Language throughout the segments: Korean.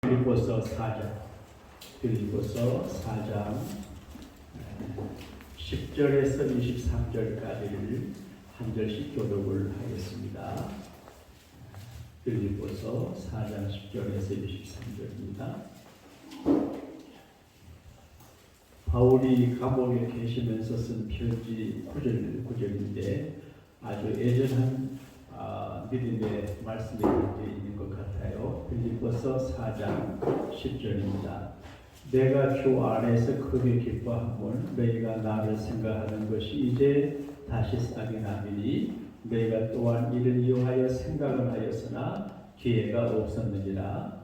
빌립보서 4장 10절에서 23절까지를 한 절씩 교독을 하겠습니다. 빌립보서 4장 10절에서 23절입니다. 바울이 감옥에 계시면서 쓴 편지 9절인데 아주 애절한 믿음의 말씀이 담겨 있는 것 같아요. 빌립보서 4장 10절입니다. 내가 주 안에서 크게 기뻐함은 너희가 나를 생각하는 것이 이제 다시 싹이 나리니 너희가 또한 이를 이용하여 생각을 하였으나 기회가 없었느니라.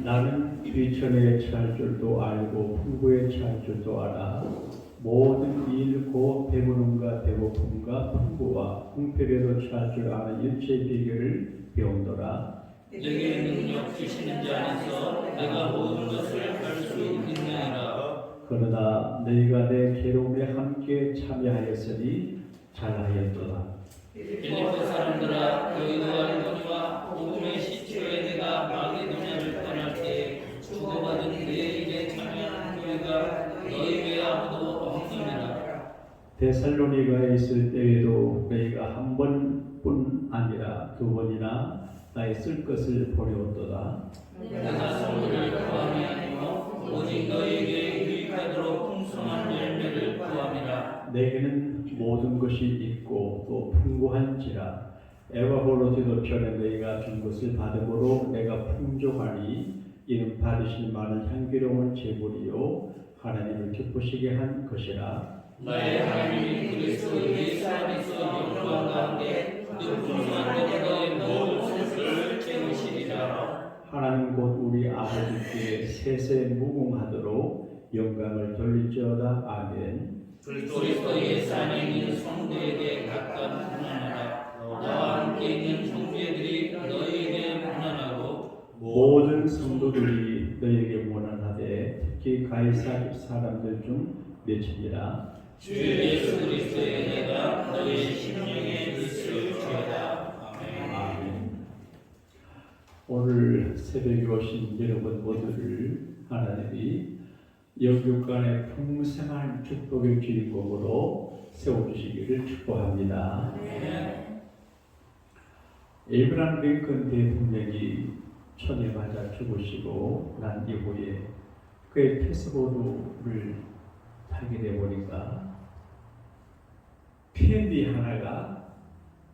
나는 귀천에 처할 줄도 알고 풍부에 처할 줄도 알아. 모든 일 곧 배부름과 배고픔과 풍부와 궁핍에도 처할 줄 아는 일체의 비결을 배운도라. 내게 능력 주시는 자 안에서 내가 모든 것을 할 수 있느니라. 그러나 너희가 내 괴로움에 함께 참여하였으니 잘하였도다. 빌립보 사람들아, 너희도 알거니와 복음의 시초에 내가 마게도냐를 떠날 때 주고받은 내 일에 참여한 교회가 너희 외에 아무도 없느니라. 데살로니가에 있을 때에도 너희가 한 번뿐 아니라 두 번이나 나의 쓸 것을 보내었도다. 내가 성도를 구함이 아니요 오직 너희에게 유익하도록 풍성한 열매를 구함이라. 내게는 모든 것이 있고 또 풍부한지라. 에바볼로디도 편에 너희가 준 것을 받음으로 내가 풍족하니 이는 받으신 많은 향기로운 제물이요 하나님을 기쁘시게 한 것이라. 나의 하나님이 그리스도 예수 안에서 영광 가운데 그 풍성한 너희의 모든 성수를 채우시리라. 하나님 곧 우리 아버지께 세세 무궁하도록 영광을 돌릴지어다. 아멘. 그리스도 예수 안에 있는 성도에게 각각 분한하라. 나와 함께 있는 형제들이 너희에게 분한하고 모든 성도들이 너희에게 원한하되 특히 가이사 사람들 중 몇이니라. 주 예수 그리스도의 은혜가 너희 심령에 있을지어다. 아멘. 오늘 새벽에 오신 여러분 모두를 하나님이 영육간의 풍성한 축복의 주인공으로 세워주시기를 축복합니다. 에이브람 링컨 대통령이 천에 맞아 죽으시고 난 이후에 그의 패스보드를 타게 되보니까 펜이 하나가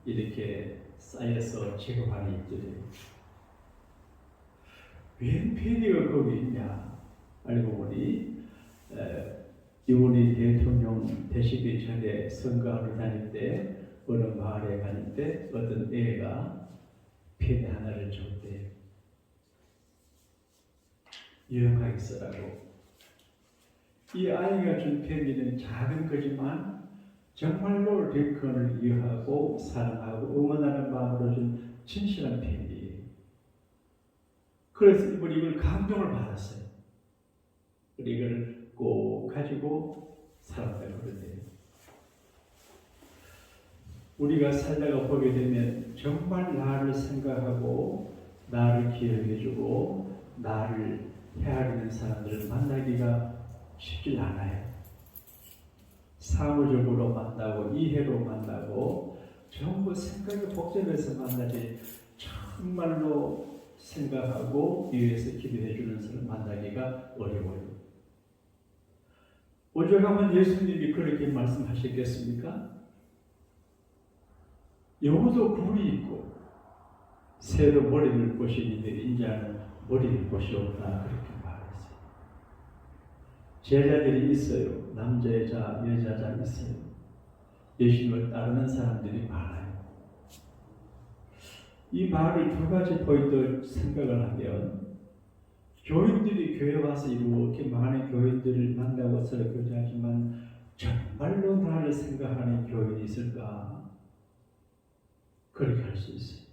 이렇게 쌓여서 제거하는 있더래요. 웬 펜이가 거기 있냐? 알고 보니 이분이 대통령 되시기 전에 선거하러 다닐 때 어느 마을에 다닐 때 어떤 애가 펜 하나를 줬대요. 유용하게 쓰라고. 이 아이가 준 펜은 작은 거지만 정말로 링컨을 이해하고 사랑하고 응원하는 마음으로 준 진실한 펜이에요. 그래서 이분이 이걸 감동을 받았어요. 이걸 꼭 가지고 살았다고 그러네요. 우리가 살다가 보게 되면 정말 나를 생각하고 나를 기억해주고 나를 헤아리는 사람들을 만나기가 쉽지 않아요. 사무적으로 만나고 이해로 만나고 전부 생각이 복잡해서 만나지 정말로 생각하고 위해서 기도해 주는 사람 만나기가 어려워요. 오죽하면 예수님이 그렇게 말씀하셨겠습니까? 여우도 굴이 있고 새도 머리를 곳이 있는데 인자는 머리를 곳이 없다 그렇게 말했어요. 제자들이 있어요. 남자자 여자자 있어요. 예수님을 따르는 사람들이 많아요. 이 말을 두 가지 포인트 생각을 하면 교인들이 교회 와서 이렇게 많은 교인들을 만나고 서로 교제하지만 정말로 나를 생각하는 교인이 있을까? 그렇게 할 수 있어요.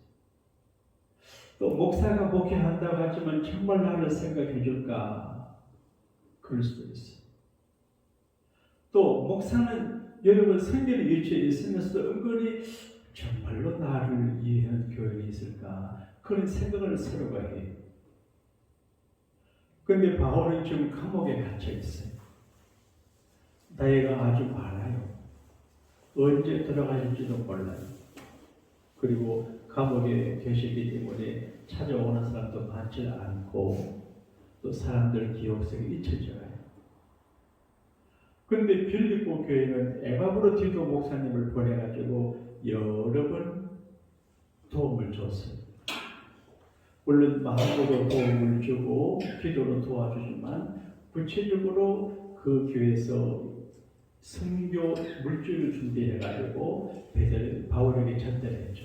또 목사가 목회한다고 하지만 정말 나를 생각해 줄까? 그럴 수도 있어요. 또 목사는 여러분 성경의 일치에 있으면서도 은근히 정말로 나를 이해하는 교회가 있을까? 그런 생각을 서로가 해요. 그런데 바울은 지금 감옥에 갇혀 있어요. 나이가 아주 많아요. 언제 들어가실지도 몰라요. 그리고 감옥에 계시기 때문에 찾아오는 사람도 많지 않고 또 사람들 기억 속에 잊혀져요. 그런데 빌립보 교회는 에바브로디도 목사님을 보내가지고 여러 번 도움을 줬어요. 물론 마음으로 도움을 주고 기도로 도와주지만 구체적으로 그 교회에서 선교 물질을 준비해가지고 바울에게 전달했죠.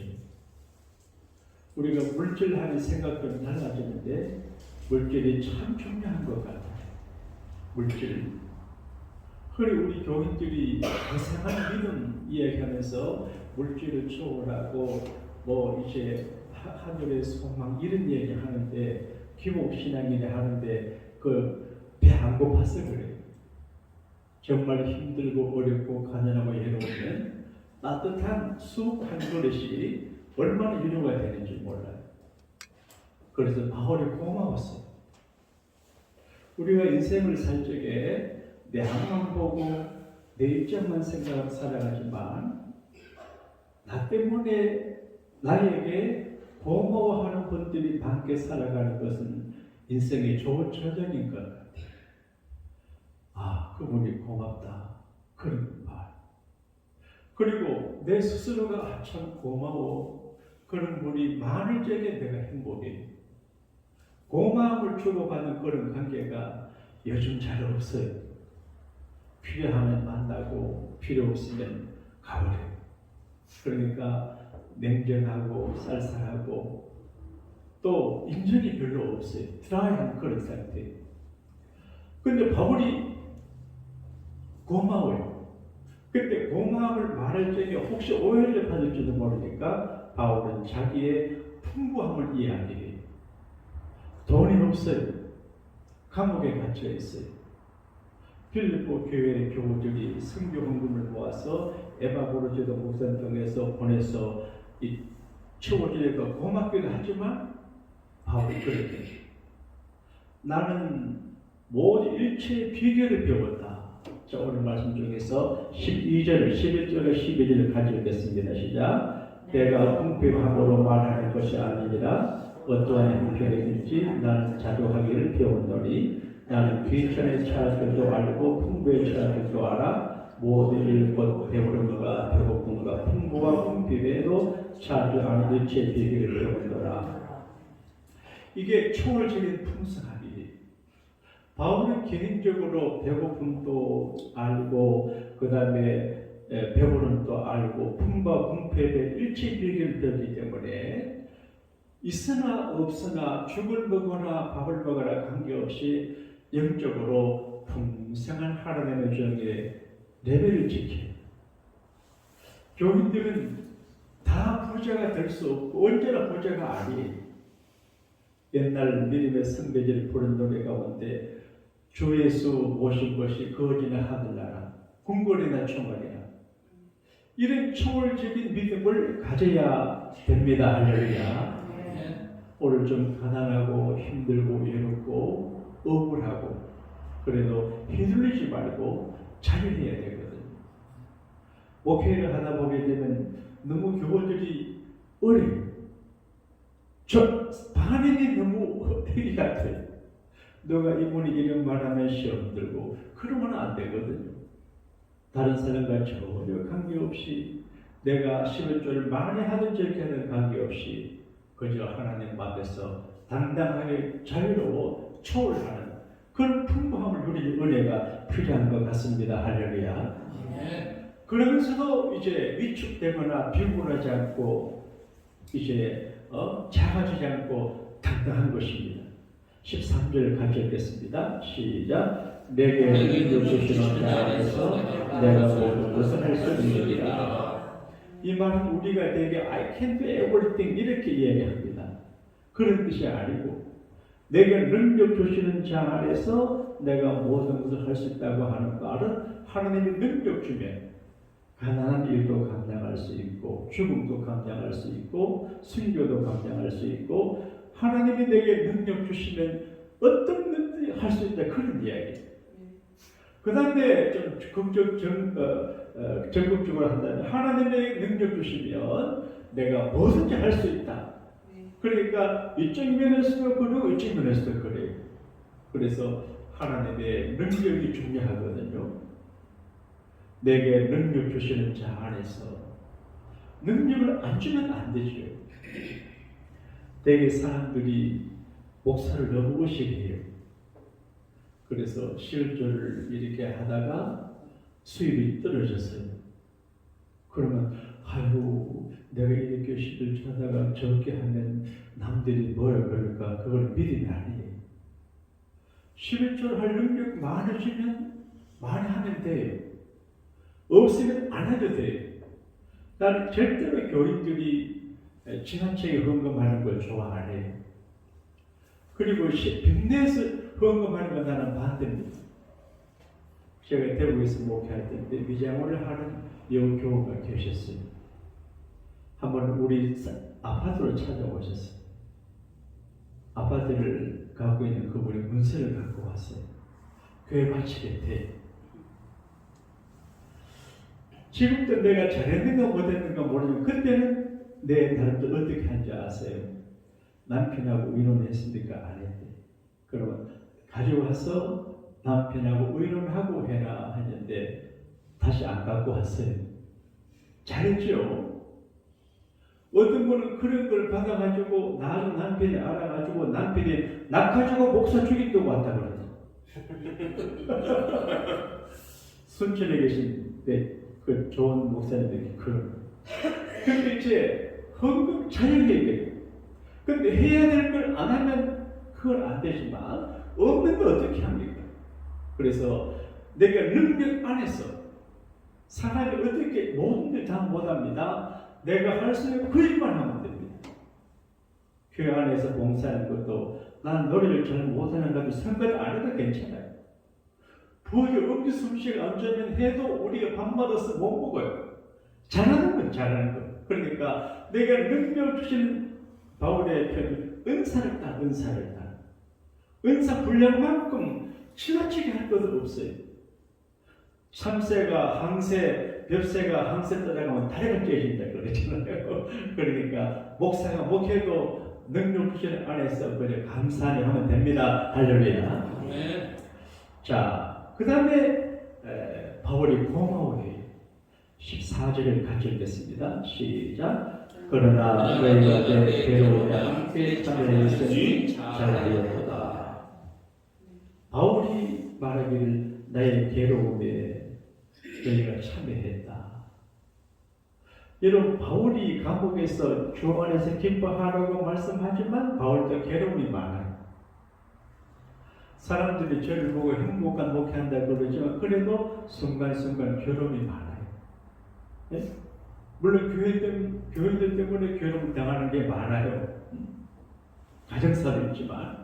우리가 물질하는 생각도 달라지는데 물질이 참 중요한 것 같아요. 물질. 그리고 우리 교인들이 고생한 믿음 이야기하면서 물질을 초월하고 뭐 이제 하늘의 소망 이런 얘기 하는데 기복신앙이라 하는데 그 배 안 고파서 그래요. 정말 힘들고 어렵고 가난하고 외로우면 따뜻한 쑥 한 그릇이 얼마나 위로가 되는지 몰라요. 그래서 바울이 고마웠어요. 우리가 인생을 살 적에 내 앞만 보고 내 입장만 생각하고 살아가지만 나 때문에 나에게 고마워하는 분들이 함께 살아가는 것은 인생의 좋은 저전인 것 같아요. 아, 그분이 고맙다. 그런 말. 그리고 내 스스로가 참 고마워. 그런 분이 많을 적에 내가 행복해. 고마움을 주고받는 그런 관계가 요즘 잘 없어요. 필요하면 만나고 필요 없으면 가버려요. 그러니까 냉정하고 쌀쌀하고 또 인정이 별로 없어요. 드라이한 그런 상태. 근데 바울이 고마워요. 근데 고마움을 말할 적에 혹시 오해를 받을지도 모르니까 바울은 자기의 풍부함을 이야기해요. 돈이 없어요. 감옥에 갇혀 있어요. 빌립보 교회의 교우들이 선교 헌금을 모아서 에바브로디도 목사님 통해서 보내서 이 채워주니까 고맙기도 하지만 바울이 그렇게 나는 모든 일체의 비결을 배웠다. 자, 오늘 말씀 중에서 12절, 11절과 12절을 가져오겠습니다. 시작. 내가 궁핍함으로 말하는 것이 아니니라. 어떠한 형편이든지 나는 자족하기를 배웠노니 나는 귀천에 처할 줄도 알고 풍부에 처할 줄도 알아. 모든 일 곧 배부름과 배고픔과 풍부와 궁핍에도 처할 줄 아는 일체의 비결을 배웠노라. 이게 초월적인 풍성함이에요. 바울은 개인적으로 배고픔도 알고 그 다음에 배부름도 알고 풍부와 궁핍의 일체 비결을 배웠기 때문에 있으나 없으나 죽을 먹거나 밥을 먹거나 관계없이 영적으로 풍성한 하나님의 정의 레벨을 지켜요. 교인들은 다 부자가 될 수 없고 언제나 부자가 아니에요. 옛날 믿음의 선배들이 부른 노래 가운데 주 예수 오신 것이 거지나 하늘나라 궁궐이나 총알이나 이런 초월적인 믿음을 가져야 됩니다. 할렐루야. 오늘 좀 가난하고 힘들고 외롭고 억울하고 그래도 휘둘리지 말고 자유해야 되거든요. 목회를 하다 보게 되면 너무 교우들이 어려요. 저 반응이 너무 회의 같아요. 너가 이분이 이런 말하면 시험 들고 그러면 안 되거든요. 다른 사람과 전혀 관계없이 내가 11조를 많이 하든 적게 하든 관계없이 그저 하나님 앞에서 당당하게 자유로워 초월하는 그런 풍부함을 누리는 은혜가 필요한 것 같습니다. 할렐루야. 그러면서도 이제 위축되거나 비굴하지 않고 이제 작아지지 않고 당당한 것입니다. 13절 같이 읽겠습니다. 시작. 내게 능력 주시는 자 안에서 내가 모든 것을 할 수 있느니라. 이 말은 우리가 되게 I can do everything 이렇게 이야기합니다. 그런 뜻이 아니고 내게 능력 주시는 자 안에서 내가 모든 것을 할 수 있다고 하는 말은 하나님이 능력 주면 가난한 일도 감당할 수 있고 죽음도 감당할 수 있고 순교도 감당할 수 있고 하나님이 내게 능력 주시면 어떤 것들이 할 수 있다 그런 이야기. 그 다음에 좀 적극적으로 한다면 하나님의 능력 주시면 내가 뭐든지 할 수 있다. 그러니까 이쪽 면에서도 그러고 이쪽 면에서도 그래요. 그래서 하나님의 능력이 중요하거든요. 내게 능력 주시는 자 안에서 능력을 안 주면 안 되죠. 대개 사람들이 목사를 너무 의식해요. 그래서 실조를 이렇게 하다가 수입이 떨어졌어요. 그러면 아이고 내가 이렇게 실조 하다가 저렇게 하면 남들이 뭐라 그럴까 그걸 믿으면 아니에요. 실조를 할 능력 많으시면 많이 하면 돼요. 없으면 안 해도 돼요. 나는 절대로 교인들이 지나치게 헌금하는 걸 좋아 안 해요. 그리고 빚내서 헌금하는 건 나는 반대입니다. 제가 대구에서 목회할 때 미장원을 하는 여교우가 계셨어요. 한번 우리 아파트로 찾아오셨어요. 아파트를 갖고 있는 그분이 문서를 갖고 왔어요. 교회 바치겠대. 지금도 내가 잘했는가 못했는가 모르지만 그때는 내 나름대로 어떻게 한지 아세요? 남편하고 의논했습니까? 안 했대. 그러면 가져와서 남편하고 의논하고 해라 했는데 다시 안 갖고 왔어요. 잘했죠? 어떤 분은 그런 걸 받아가지고 나중 남편이 알아가지고 남편이 낚아주고 목사 죽인다고 왔다 그러죠. 순천에 계신 그 좋은 목사님들이 그런. 근데 이제 헌금 자연이에요. 근데 해야 될 걸 안 하면 그건 안 되지만 없는 걸 어떻게 합니까? 그래서 내가 능력 안에서 사람이 어떻게 모든 걸 다 못합니다. 내가 할 수 있는 그 일만 하면 됩니다. 교회 안에서 봉사하는 것도 난 노래를 잘 못하는 것도 상관 안 해도 괜찮아요. 부엌에 음주 솜씨가 안 좋으면 해도 우리가 밥맛없어 못 먹어요. 잘하는 건 잘하는 거. 그러니까 내가 능력 주신 바울의 표현 은사를 따. 은사 분량만큼 지나치게 할 것도 없어요. 참새가 항새, 벽새가 항새 따라가면 다리가 깨진다 그러잖아요. 그러니까 목사가 목회도 능력 주신 안에서 그냥 감사하게 하면 됩니다. 할렐루야. 네. 자, 그 다음에 바울이 고마워해요. 14절을 같이 읽겠습니다. 시작. 그러나 너희가 내 괴로움에 함께 참여했으니 잘하였도다. 바울이 말하기를 나의 괴로움에 너희가 참여했다. 여러분 바울이 감옥에서 주 안에서 기뻐하라고 말씀하지만 바울도 괴로움이 많아요. 사람들이 저를 보고 행복한 목회한다고 그러지만 그래도 순간순간 괴로움이 많아요. 네? 물론 교회들 때문에 괴로움 당하는 게 많아요. 가정사도 있지만.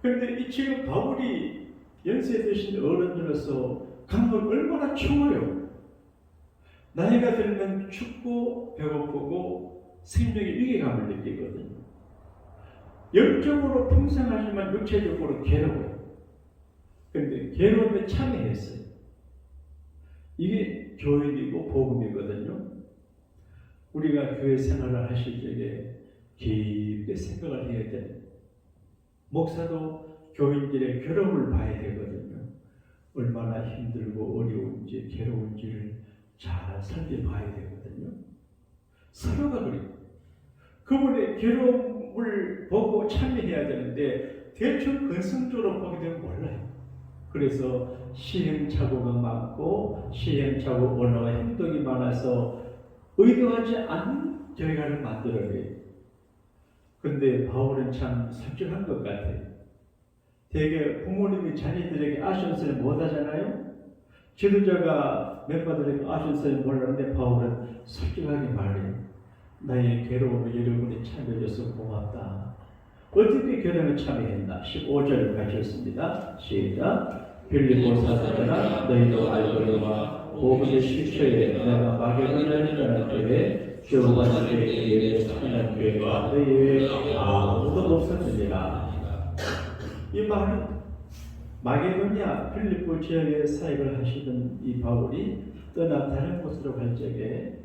그런데 이 지금 바울이 연세 드신 어른으로서 감옥을 얼마나 추워요. 나이가 들면 춥고 배고프고 생명의 위기감을 느끼거든요. 영적으로 풍성하지만 육체적으로 괴로워요. 그런데 괴로움에 참여했어요. 이게 교인이고 복음이거든요. 우리가 교회 생활을 하실 적에 깊게 생각을 해야 돼요. 목사도 교인들의 괴로움을 봐야 되거든요. 얼마나 힘들고 어려운지 괴로운지를 잘 살펴봐야 되거든요. 서로가 그래요. 그분의 괴로움을 보고 참여해야 되는데 대충 근성적으로 보게 되면 몰라요. 그래서 시행착오가 많고 시행착오 언어와 행동이 많아서 의도하지 않은 결과를 만들어내요. 근데 바울은 참 솔직한 것 같아요. 되게 부모님이 자녀들에게 아쉬운소리 못하잖아요. 지도자가 멤버들에게 아쉬운소리 못하는데 바울은 솔직하게 말해요. 나의 괴로움에 여러분이 참여해줘서 고맙다. 어떻게 괴로움에 참여했나? 15절 같이 읽습니다. 시작. 빌립보 사람들아 너희도 알거니와 복음의 시초에 내가 마게도냐를 떠날 때에 교우가 너희에게 참여한 교회가 너희에게 아무도 없었느니라. 이 말은 마게도냐 필리포 지역에 사역을 하시던 이 바울이 떠나 다른 곳으로 갈 적에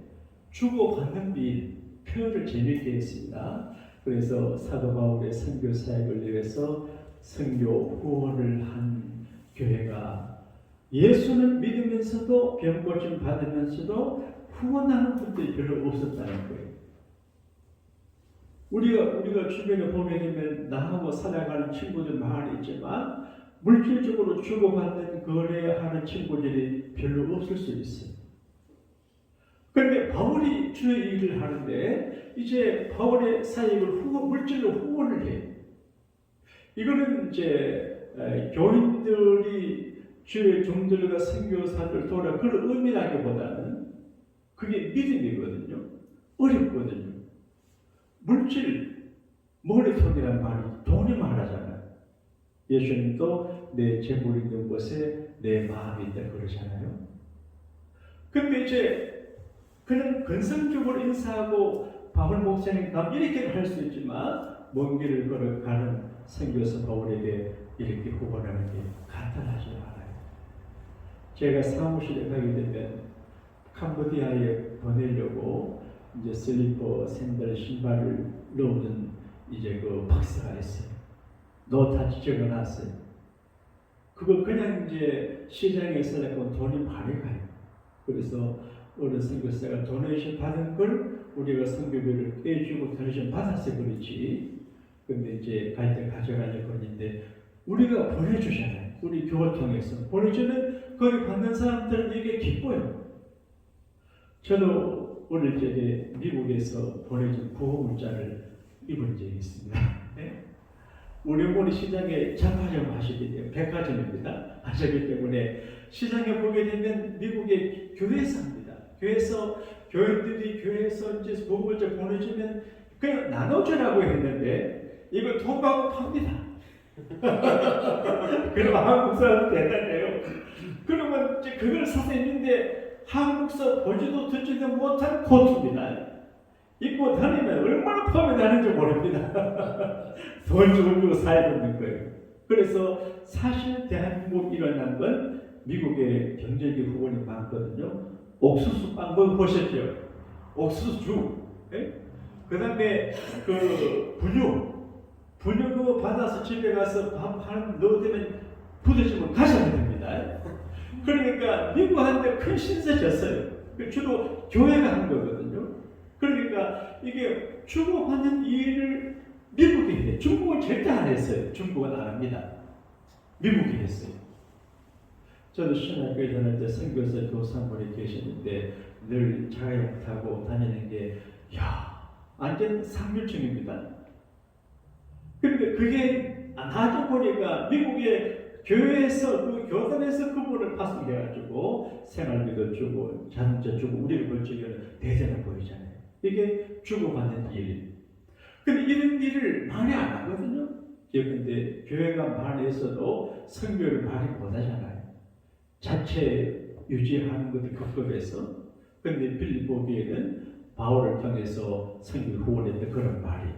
주고받는 일 표현을 재밌게 했습니다. 그래서 사도 바울의 선교 사역을 위해서 선교 후원을 한 교회가 예수는 믿으면서도 병고침 받으면서도 후원하는 분들이 별로 없었다는 거예요. 우리가 주변에 보게 되면 나하고 살아가는 친구들 많이 있지만 물질적으로 주고받는 거래하는 친구들이 별로 없을 수 있어요. 그런데 바울이 주의 일을 하는데 이제 바울의 사역을 물질로 후원을 해요. 이거는 이제 교인들이 주의 종들과 선교사들 돌아 그런 의미라기보다는 그게 믿음이거든요. 어렵거든요. 물질, 머리통이란 말이 돈이 말하잖아요. 예수님도 내 재물 있는 곳에 내 마음이 있다 그러잖아요. 근데 이제 그냥 근성적으로 인사하고 바울 목사님 이렇게 할 수 있지만 먼 길을 걸어가는 선교사 바울에게 이렇게 후원하는 게 간단하지 않아요. 제가 사무실에 가게 되면 캄보디아에 보내려고 이제 슬리퍼, 샌들, 신발을 넣는 이제 그 박스가 있어요. 다 적어놨어요. 그거 그냥 이제 시장에서 내고 돈이 많이 가요. 그래서 어느 선교사가 도네이션 받은 걸 우리가 선교비를 떼주고 도네이션 받아서 그렇지. 근데 이제 갈 때 가져가려고 했는데 우리가 보내주잖아요. 우리 교회 통해서 보내주면 거기 받는 사람들은 이게 기뻐요. 저도 어릴 적에 미국에서 보내준 구호 문자를 입은 적이 있습니다. 네? 우리 어머니 시장에 장사를 하시기 때문에 백화점입니다. 하시기 때문에 시장에 보게 되면 미국의 교회에서 합니다. 교회에서 교인들이 교회에서 이제 복음을 보내주면 그냥 나눠주라고 했는데 이걸 돈 받고 팝니다. 그럼 한국 사람 대단해요. 그러면 이제 그걸 사서 있는데 한국서 보지도 듣지도 못한 코트입니다. 입고 다니면 얼마나 펌이 나는지 모릅니다. 돈 주고 사야 되는 거예요. 그래서 사실 대한민국 일어난 건 미국의 경제기 후원이 많거든요. 옥수수 빵 먹어보셨죠? 옥수수. 그 다음에 그 분유 그거 받아서 집에 가서 밥 한 넣어두면 부대집을 가셔야 됩니다. 그러니까 미국한테 큰 신세 졌어요. 주로 교회가 한 거거든요. 그러니까 이게 주고받는 일을 미국이 해요. 중국은 절대 안 했어요. 중국은 안 합니다. 미국이 했어요. 저도 신학교에 다닐 때 선교사 교사분이 계시는데 늘 자가용 타고 다니는 게 완전 상류층입니다. 그런데 그게 나도 보니까 미국의 교회에서 그 교단에서 그분을 파송해가지고 생활비도 주고 자동차 주고 우리를 벌칙을 대대로 보이잖아요. 이게 주고받는 일. 근데 이런 일을 많이 안 하거든요. 그런데 교회가 많이 있어도 선교를 많이 못하잖아요. 자체 유지하는 것이 급급해서. 그런데 빌립보 교회는 바울을 통해서 선교 후원했던 그런 말이.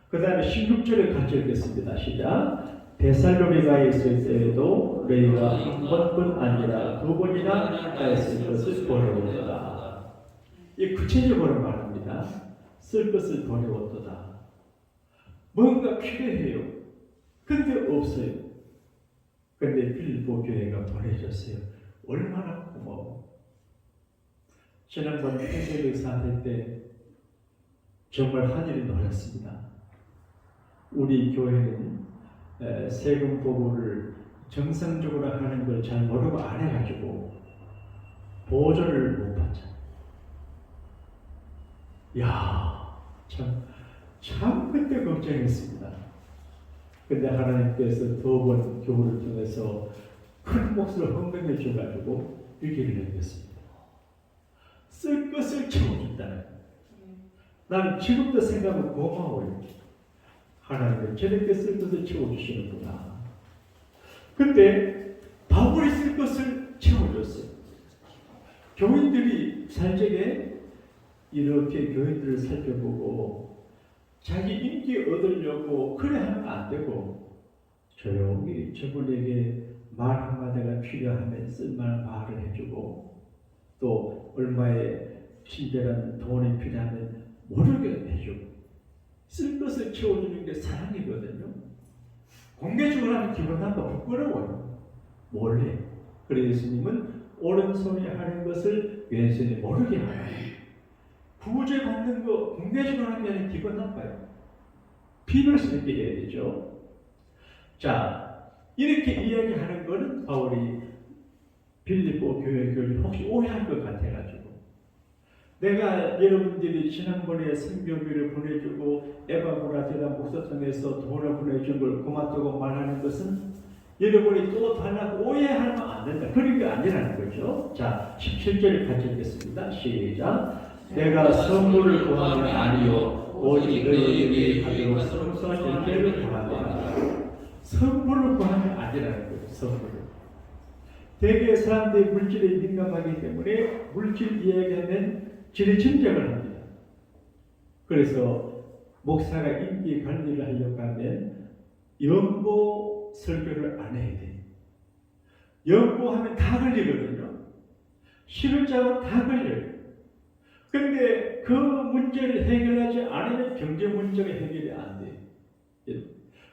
그 다음에 16절에 같이 읽겠습니다. 시작. 데살로니가에 있을 때에도 너희가 한 번뿐 아니라 두 번이나 하였을 것을 보내오도다. 이 구체적으로 말합니다. 쓸 것을 보내오도다. 뭔가 필요해요. 근데 없어요. 근데 빌립보 교회가 보내줬어요. 얼마나 고마워. 지난번 팬데믹 사태 때 정말 하늘이 놀랐습니다. 우리 교회는 세금 보고를 정상적으로 하는 걸 잘 모르고 안 해가지고 보조를 못 받잖아요. 참 그때 걱정했습니다. 근데 하나님께서 두 번 교회를 통해서 큰 몫을 헌금해 줘가지고 위기를 넘겼습니다. 쓸 것을 채워준다는. 나는 지금도 생각하면 고마워요. 하나님은 저렇게 쓸 것을 채워주시는구나. 근데 바울이 쓸 것을 채워줬어요. 교인들이 살적에 이렇게 교인들을 살펴보고 자기 인기 얻으려고 그래 하면 안 되고 조용히 저분에게 말 한마디가 필요하면 쓸만한 말을 해주고 또 얼마의 친절한 돈이 필요하면 모르게 해주고 쓸 것을 채워주는 게 사랑이거든요. 공개적으로 하면 기분 나빠 부끄러워요. 몰래. 그래서 예수님은 오른손에 하는 것을 왼손이 모르게 하라. 구제 받는 거 공개적으로 하면 기분 나빠요. 비밀스럽게 해야 되죠. 자, 이렇게 이야기하는 거는 바울이 빌립보 교회 교인 혹시 오해할 것 같아가지고 내가 여러분들이 지난번에 성경비를 보내주고 에바브라데라 목사통해서 돈을 보내준 걸 고맙다고 말하는 것은 여러분이 또 달라고 오해하면 안 된다. 그런 게 아니라는 거죠. 자, 17절을 같이 읽겠습니다. 시작. 내가 선물을 구하는 아니요 오직 너희에게 받도록 성성한 열매를 구하노라. 선물을 구하는 아니라는 거예요. 선물을. 대개 사람들이 물질에 민감하기 때문에 물질 이야기하면 지레 짐작을 합니다. 그래서 목사가 인기 관리를 하려고 하면 연보 설교를 안 해야 돼요. 연보하면 다 걸리거든요. 실효자가 다 걸려요. 그런데 그 문제를 해결하지 않으면 경제 문제가 해결이 안 돼요.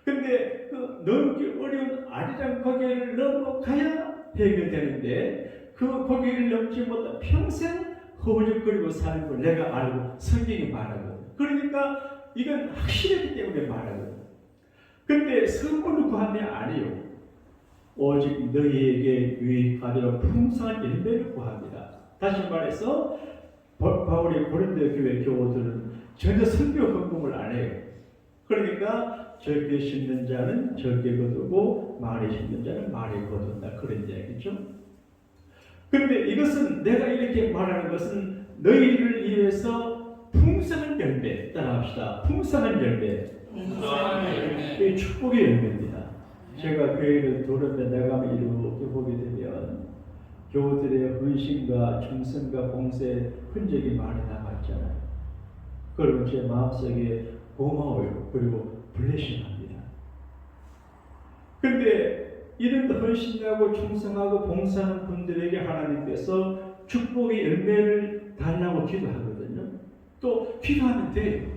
그런데 그 넘기 어려운 아리랑 고개를 넘어가야 해결되는데 그 고개를 넘지 못한 평생 허우적거리고 사는 걸 내가 알고 성경이 말하거든. 그러니까 이건 확실하기 때문에 말하거든. 근데 선물을 구하면 아니요. 오직 너희에게 유익하도록 풍성한 열매를 구합니다. 다시 말해서 바울의 고린도 교회 교우들은 전혀 선교 헌금을 안 해요. 그러니까 적게 심는 자는 적게 거두고 많이 심는 자는 많이 거둔다. 그런 이야기죠. 그런데 이것은 내가 이렇게 말하는 것은 너희를 위해서 풍성한 열매 따라합시다. 풍성한 열매. 이 축복의 열매입니다. 제가 교회를 돌아다니며 나가면 이렇게 보게 되면 교우들의 헌신과 충성과 봉사의 흔적이 많이 남았잖아요. 그러면 제 마음속에 고마워요. 그리고 블레싱합니다. 그런데 이런 헌신하고 충성하고 봉사하는 분들에게 하나님께서 축복의 열매를 달라고 기도하거든요. 또 기도하면 돼요.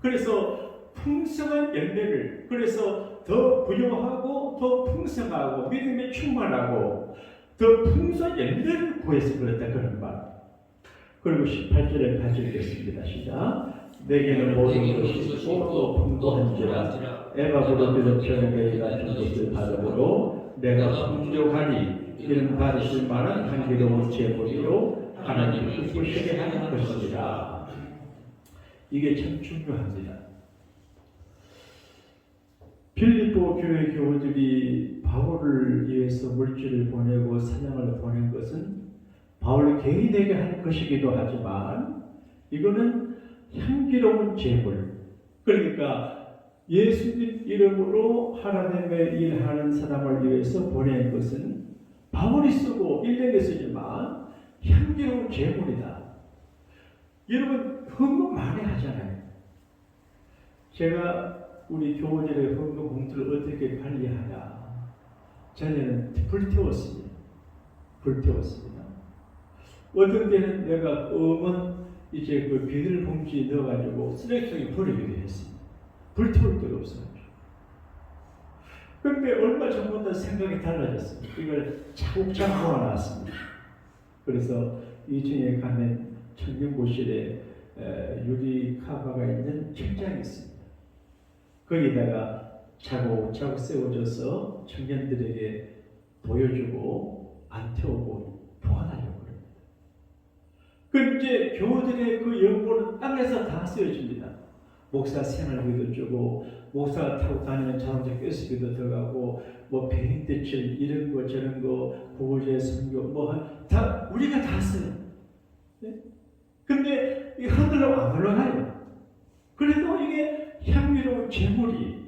그래서 풍성한 열매를, 그래서 더 부유하고 더 풍성하고 믿음에 충만하고 더 풍성한 열매를 구해서 그랬다 그런 말. 그리고 18절에 같이 읽겠습니다. 시작. 내게는 모든 것이 있고 또 풍부한지라 에바브로 비롯하는 같은 것을 받으므로 내가 풍족하니 이는 받으실 만한 향기로운 제물이요 하나님을 기쁘시게 하는 것이니라. 이게 참 중요합니다. 빌립보 교회 교우들이 바울을 위해서 물질을 보내고 사냥을 보낸 것은 바울 개인에게 한 것이기도 하지만 이거는 향기로운 제물, 그러니까 예수님 이름으로 하나님의 일하는 사람을 위해서 보낸 것은 바울이 쓰고 일렉이 쓰지만 향기로운 제물이다. 여러분 헌금 많이 하잖아요. 제가 우리 교우들의 헌금 봉투를 어떻게 관리하냐, 전에는 불태웠습니다. 어떤 때는 내가 이제 그 비닐봉지에 넣어가지고 쓰레기통에 버리기도 했습니다. 불태울 데가 없어요. 그런데 얼마 전보다 생각이 달라졌습니다. 이걸 차곡차곡 모아놨습니다. 그래서 2층에 가면 청년고실에 유리 카바가 있는 책장이 있습니다. 거기다가 차곡차곡 세워져서 청년들에게 보여주고 안 태우고 보관하려고 합니다. 그 이제 교우들의 그 연보는 땅에서 다 쓰여집니다. 목사 생활비도 주고 목사가 타고 다니는 자동차 가스비도 들어가고 뭐 비행대출 이런 거 저런 거 구호제 선교 뭐 다 우리가 다 써요. 네? 근데 이 하늘로 안 올라가요. 그래도 이게 향기로운 제물이,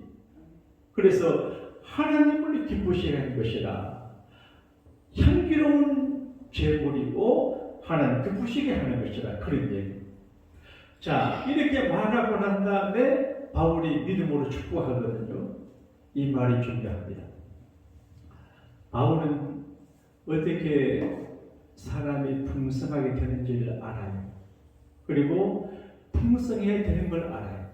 그래서 하나님을 기쁘시게 하는 것이라 향기로운 제물이고 하나님 기쁘시게 하는 것이라 그런 얘기. 자, 이렇게 말하고 난 다음에 바울이 믿음으로 축복하거든요. 이 말이 중요합니다. 바울은 어떻게 사람이 풍성하게 되는지를 알아요. 그리고 풍성해야 되는 걸 알아요.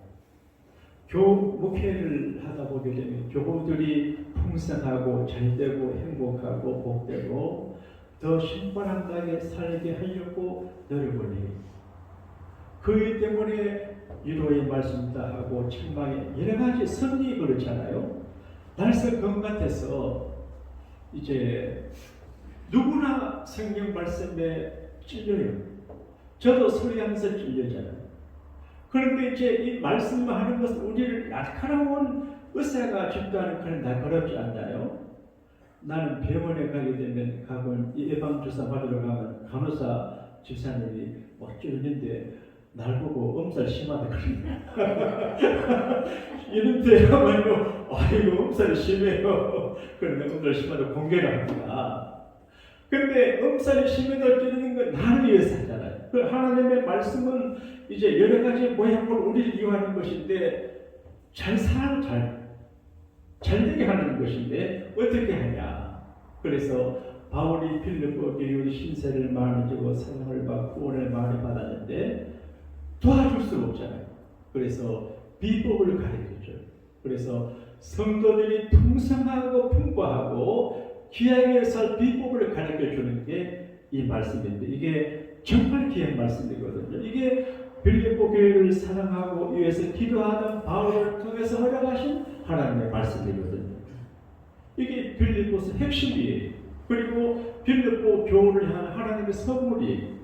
목회를 하다 보게 되면 교우들이 풍성하고 잘되고 행복하고 복되고 더 신바람나게 살게 하려고 노력을 해요. 그렇기 때문에 위로의 말씀도 하고 책망에 여러 가지 선이 그렇잖아요. 날석검 같아서 이제 누구나 성경 말씀에 찔려요. 저도 소리하면서 찔려잖아요. 그런데 이제 이 말씀만 하는 것은 우리를 날카로운 의사가 집도하는 칼을 날카롭지 않나요? 나는 병원에 가게 되면 가면 예방주사 받으러 가면 간호사 집사님이 찔리는데 날 보고 엄살 심하다 그러네. 이런데 하면요, 아이고 엄살이 심해요. 그런데 엄살 심하다 공개를 합니다. 근데 엄살이 심해도 찌르는 건 나를 위해서 하잖아요. 그 하나님의 말씀은 이제 여러 가지 모양으로 우리를 이용하는 것인데 잘 되게 하는 것인데 어떻게 하냐. 그래서 바울이 빌립보 교회 신세를 많이 주고 사랑을 받고 오늘 많이 받았는데 도와줄 수 없잖아요. 그래서 비법을 가르쳐줘요. 그래서 성도들이 풍성하고 풍부하고 귀하게 살 비법을 가르쳐주는 게 이 말씀인데 이게 정말 귀한 말씀이거든요. 이게 빌립보 교회를 사랑하고 위해서 기도하던 바울을 통해서 허락하신 하나님의 말씀이거든요. 이게 빌립보서 핵심이에요. 그리고 빌립보 교회를 향한 하나님의 선물이에요.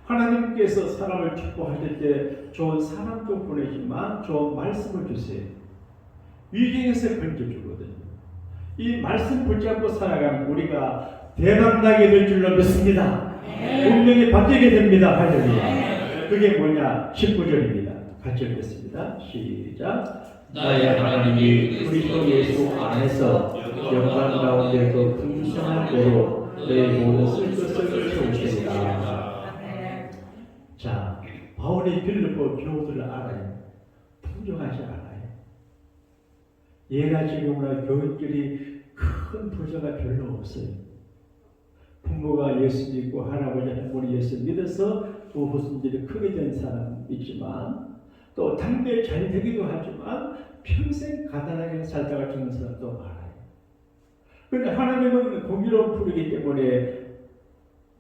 하나님께서 사람을 축복하실 때 좋은 사람도 보내지만 좋은 말씀을 주세요. 위기에서 건져주거든요. 이 말씀 붙잡고 살아가면 우리가 대박나게 될 줄로 믿습니다. 운명이 바뀌게 됩니다. 할렐루야. 그게 뭐냐? 19절입니다. 같이 읽겠습니다. 시작. 나의 하나님이 그리스도 예수 안에서 영광 가운데 그 풍성한 도로 내 모든 쓸 것을 채우시리라. 자, 바울이 빌립보 교우들을 알아요. 풍족하지 않아요. 예나 지금이나 교인들이 큰 부자가 별로 없어요. 부모가 예수 믿고 할아버지 할머니 예수 믿어서 두 후손들이 크게 된 사람 있지만 또 당대 잘 되기도 하지만 평생 가난하게 살다가 죽는 사람도 많아요. 그런데 하나님은 공의로운 풀이기 때문에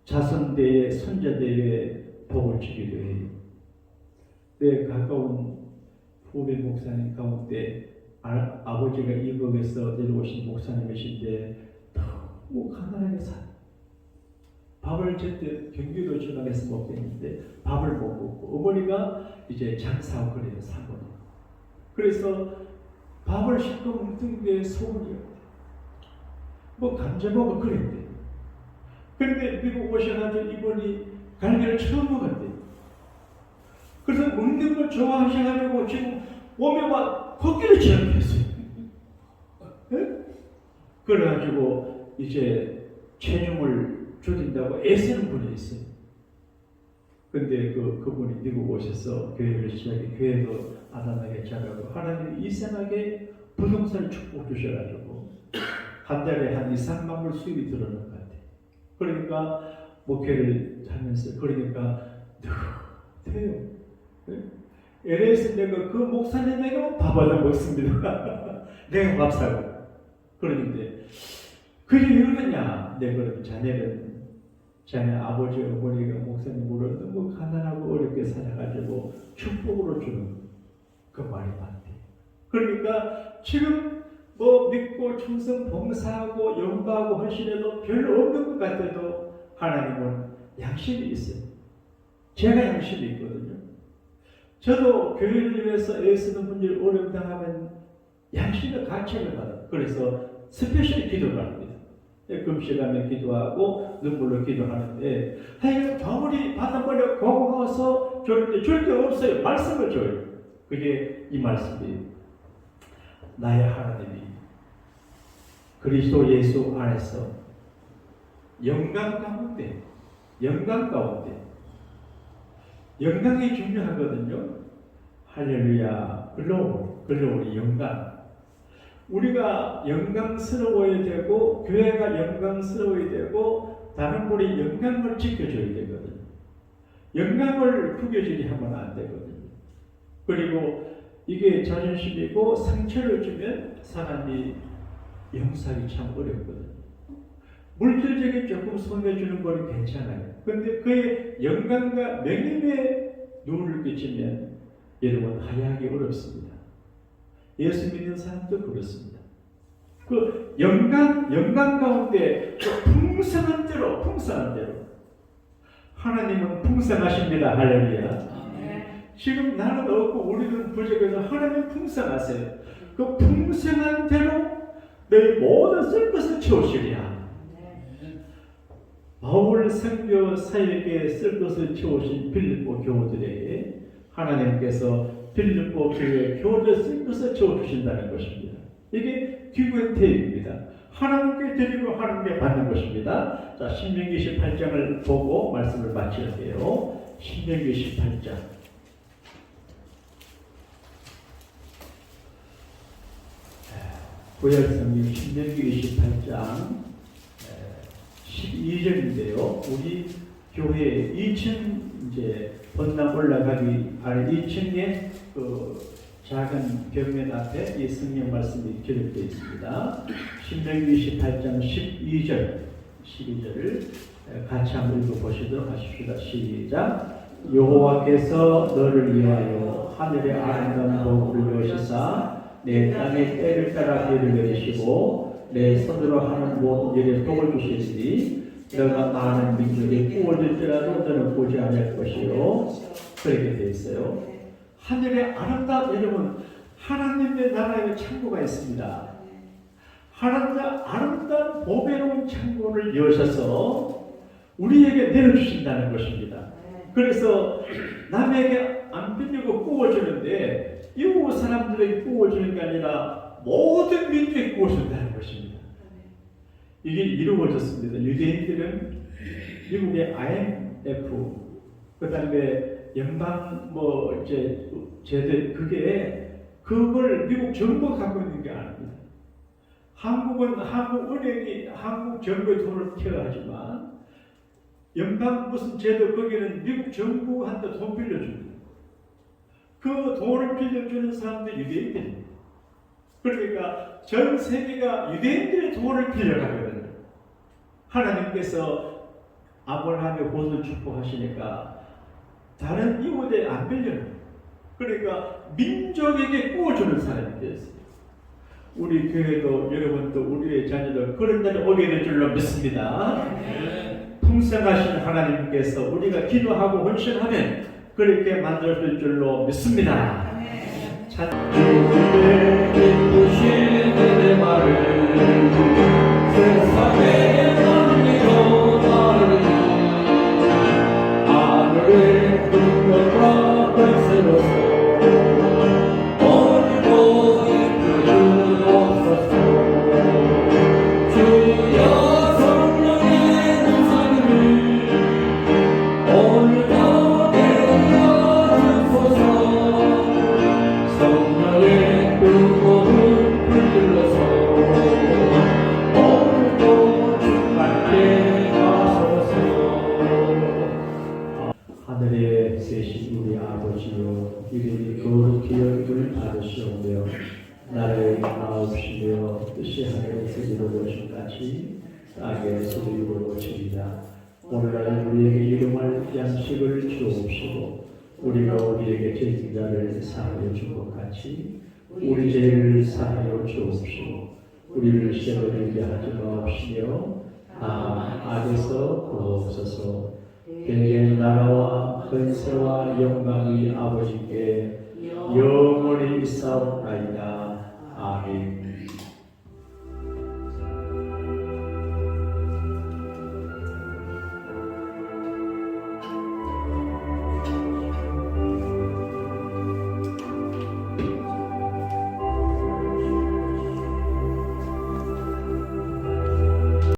자손대에 손자대에 복을 주기도 해요. 내 가까운 후배 목사님 가운데 아버지가 이북에서 내려오신 목사님이신데 너무 가난하게 살아요. 밥을 제때 경기도 지방에서 먹겠는데 밥을 못 먹고 어머니가 이제 장사하고 그래요. 사모님. 그래서 밥을 싣고 먹던 게 소문이었대. 뭐 감자 먹어 그랬대. 그런데 미국 오셔가지고 이번이 갈비를 처음 먹었대. 그래서 먹는 걸 좋아하셔가지고 지금 오면 막 걷기를 시작했어요. 그래가지고 이제 체중을 줄인다고 애쓰는 분이 있어요. 근데 그분이 미국 오셔서 교회를 시작해 교회도 아담하게 자라고 하나님이 이상하게 부동산 축복 주셔가지고 한 달에 한 2, 3만 불 수입이 들어오는 것 같아요. 그러니까 목회를 하면서 그러니까 돼요. LA에서 내가 그 목사님에게 밥 얻어 먹습니다. 내가 밥 사고. 그러는데 그게 왜 그러냐? 내 그럼 자네 아버지 어머니가 목사님으로 너무 가난하고 어렵게 살아가지고 축복으로 주는 그 말이 맞대. 그러니까 지금 뭐 믿고 충성 봉사하고 연구하고 하시려도 별로 없는 것 같아도 하나님은 양심이 있어요. 제가 양심이 있거든요. 저도 교회를 위해서 애쓰는 분들이 어렵다하면 양심의 가책을 받아요. 그래서 스페셜 기도를 합니다. 금식하며 기도하고 눈물로 기도하는데 하여간 바울이 받아버려 고마워서 줬는데 줄 게 없어요. 말씀을 줘요. 그게 이 말씀이에요. 나의 하나님이 그리스도 예수 안에서 영광 가운데 영광 가운데. 영광이 중요하거든요. 할렐루야. 글로리 영광. 우리가 영광스러워야 되고 교회가 영광스러워야 되고 다른 분이 영광을 지켜줘야 되거든요. 영광을 구겨지게 하면 안 되거든요. 그리고 이게 자존심이고 상처를 주면 사람이 용서하기 참 어렵거든요. 물질적인 조금 손해 주는 건 괜찮아요. 그런데 그의 영광과 명예에 누를 끼치면 여러분 하야하기 어렵습니다. 예수 믿는 사람도 그렇습니다. 그 영광 가운데 그 풍성한 대로 하나님은 풍성하십니다. 할렐루야. 지금 나는 없고 우리는 부족해서 하나님 풍성하세요. 그 풍성한 대로 너희 모든 쓸 것을 채우시리라. 바울 선교 사역에 쓸 것을 채우신 빌립보 교우들에게 하나님께서 빌립보 교회 교우들 쓸 것을 채워주신다는 것입니다. 이게 기브앤테이크입니다. 하나님께 드리고 하나님께 받는 것입니다. 자, 신명기 18장을 보고 말씀을 마칠게요. 신명기 18장. 구약성경 신명기 28장 12절인데요. 우리 교회 2층 이제 본당 올라가기 아래 2층에 그 작은 벽면 앞에 이 성경 말씀이 기록되어 있습니다. 신명기 28장 12절을 같이 한번 읽어보시도록 하십시다. 시작. 여호와께서 너를 위하여 하늘의 아름다운 복을 여시사 내 땅에 때를 따라 비를 내리시고 내 손으로 하는 모든 일에 복을 주시리니 너가 많은 민족에 구워질지라도 너는 보지 않을 것이요. 그렇게 되어 있어요. 하늘의 아름다운, 여러분 하나님의 나라에 창고가 있습니다. 하나님의 아름다운 보배로운 창고를 여셔서 우리에게 내려주신다는 것입니다. 그래서 남에게 안 빌리고 구워주는데 이웃 사람들에게 구워주는 게 아니라 모든 민족에 구워준다는 것입니다. 이게 이루어졌습니다. 유대인들은 미국의 IMF, 그 다음에 연방 제도, 그걸 미국 정부가 갖고 있는 게 아닙니다. 한국은 한국은행이 한국 정부의 돈을 케어하지만 연방 무슨 제도, 거기는 미국 정부한테 돈 빌려줍니다. 그 돈을 빌려주는 사람들이 유대인들입니다. 그러니까 전 세계가 유대인들의 돈을 빌려가거든요. 하나님께서 아브라함의 후손을 축복하시니까 다른 이웃에 안 빌려요. 그러니까 민족에게 구워주는 사람이 되었어요. 우리 교회도 여러분도 우리의 자녀도 그런 날이 오게 될 줄로 믿습니다. 풍성하신 하나님께서 우리가 기도하고 헌신하면 그렇게 만들어질 줄로 믿습니다. 주님의 기쁘신 그대 말을 세상에 남기고 나를 하늘의 풍경과 별새로서 오늘도 이끌어주옵소서. 주여 성령의 능사를 오늘도 내려주소서. 성령의 뜨거운 불 들러서 오늘도 주님께 가소서. 하늘에 계신 우리 아버지여, 이름이 거룩히 여김을 받으시오며 나를 나옵시며 뜻이 하늘에서 이루어진 같이 땅에서도 이루어지리라. 오늘날 우리에게 일용할 양식을 주옵시고 우리가 우리에게 죄진 자를 사하여 준 것 같이 우리 죄를 사하여 주옵시고 우리를 시험에 들게 하지 마옵시며 악에서 구하옵소서. 대개 나라와 권세와 영광이 아버지께 영원히 있사옵나이다. 아멘.